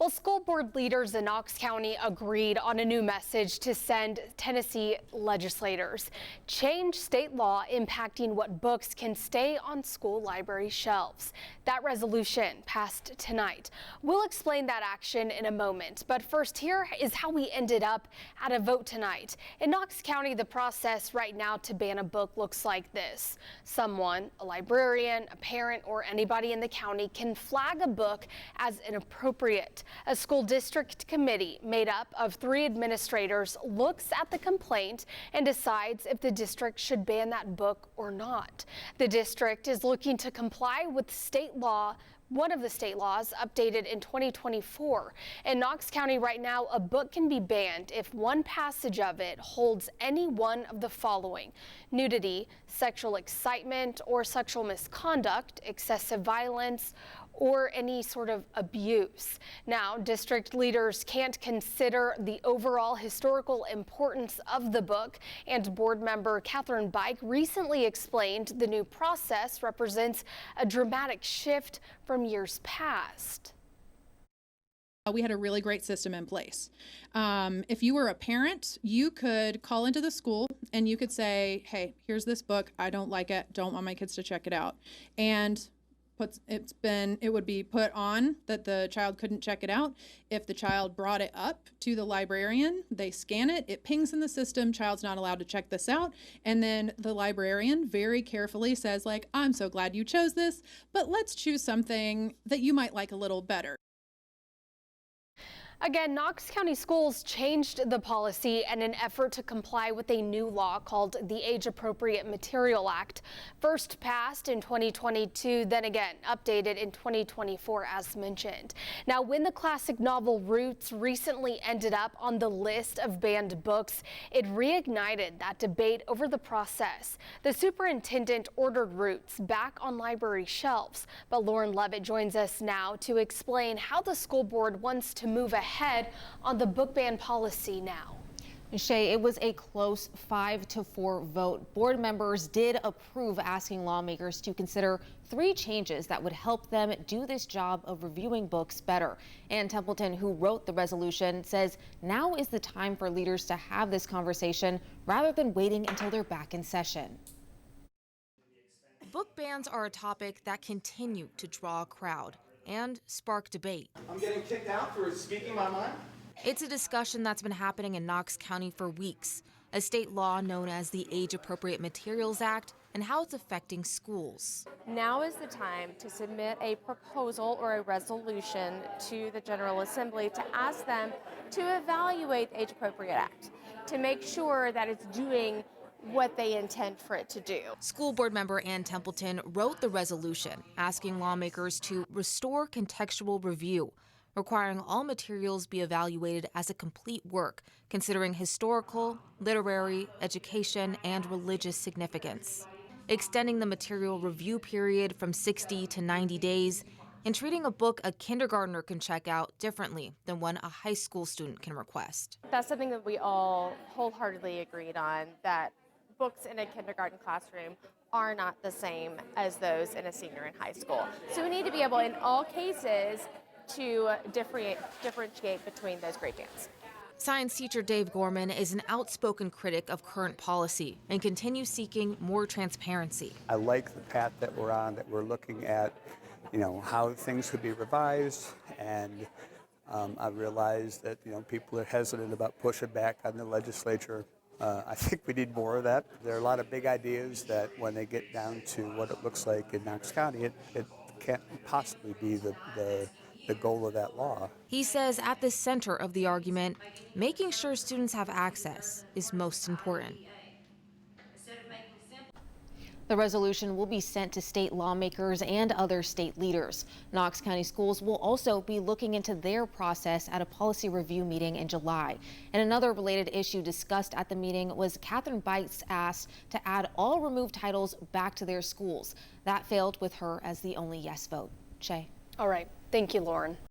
Well, school board leaders in Knox County agreed on a new message to send Tennessee legislators. Change state law impacting what books can stay on school library shelves. That resolution passed tonight. We'll explain that action in a moment. But first, here is how we ended up at a vote tonight. In Knox County, the process right now to ban a book looks like this. Someone, a librarian, a parent, or anybody in the county can flag a book as inappropriate. A school district committee made up of 3 administrators looks at the complaint and decides if the district should ban that book or not. The district is looking to comply with state law, one of the state laws updated in 2024. In Knox County right now, a book can be banned if one passage of it holds any one of the following: nudity, sexual excitement or sexual misconduct, excessive violence, or any sort of abuse. Now, district leaders can't consider the overall historical importance of the book, and board member Catherine Bike recently explained the new process represents a dramatic shift from years past. We had a really great system in place. If you were a parent, you could call into the school and you could say, hey, here's this book. I don't like it. Don't want my kids to check it out. And it would be put on that the child couldn't check it out. If the child brought it up to the librarian, they scan it, it pings in the system, child's not allowed to check this out. And then the librarian very carefully says, like, I'm so glad you chose this, but let's choose something that you might like a little better. Again, Knox County Schools changed the policy in an effort to comply with a new law called the Age Appropriate Material Act. First passed in 2022, then again updated in 2024 as mentioned. Now, when the classic novel Roots recently ended up on the list of banned books, it reignited that debate over the process. The superintendent ordered Roots back on library shelves, but Lauren Levitt joins us now to explain how the school board wants to move ahead on the book ban policy now. Shay, it was a close 5-4 vote. Board members did approve asking lawmakers to consider 3 changes that would help them do this job of reviewing books better. Ann Templeton, who wrote the resolution, says now is the time for leaders to have this conversation rather than waiting until they're back in session. Book bans are a topic that continue to draw a crowd and spark debate. I'm getting kicked out for speaking my mind? It's a discussion that's been happening in Knox County for weeks. A state law known as the Age Appropriate Materials Act and how it's affecting schools. Now is the time to submit a proposal or a resolution to the General Assembly to ask them to evaluate the Age Appropriate Act, to make sure that it's doing what they intend for it to do. School board member Ann Templeton wrote the resolution asking lawmakers to restore contextual review, requiring all materials be evaluated as a complete work, considering historical, literary, education, and religious significance, extending the material review period from 60 to 90 days, and treating a book a kindergartner can check out differently than one a high school student can request. That's something that we all wholeheartedly agreed on, that books in a kindergarten classroom are not the same as those in a senior in high school. So we need to be able, in all cases, to differentiate between those grade bands. Science teacher Dave Gorman is an outspoken critic of current policy and continues seeking more transparency. I like the path that we're on, that we're looking at, how things could be revised, and I realize that, people are hesitant about pushing back on the legislature. I think we need more of that. There are a lot of big ideas that when they get down to what it looks like in Knox County, it can't possibly be the goal of that law. He says at the center of the argument, making sure students have access is most important. The resolution will be sent to state lawmakers and other state leaders. Knox County Schools will also be looking into their process at a policy review meeting in July. And another related issue discussed at the meeting was Catherine Bite's ask to add all removed titles back to their schools. That failed with her as the only yes vote. Shay. All right. Thank you, Lauren.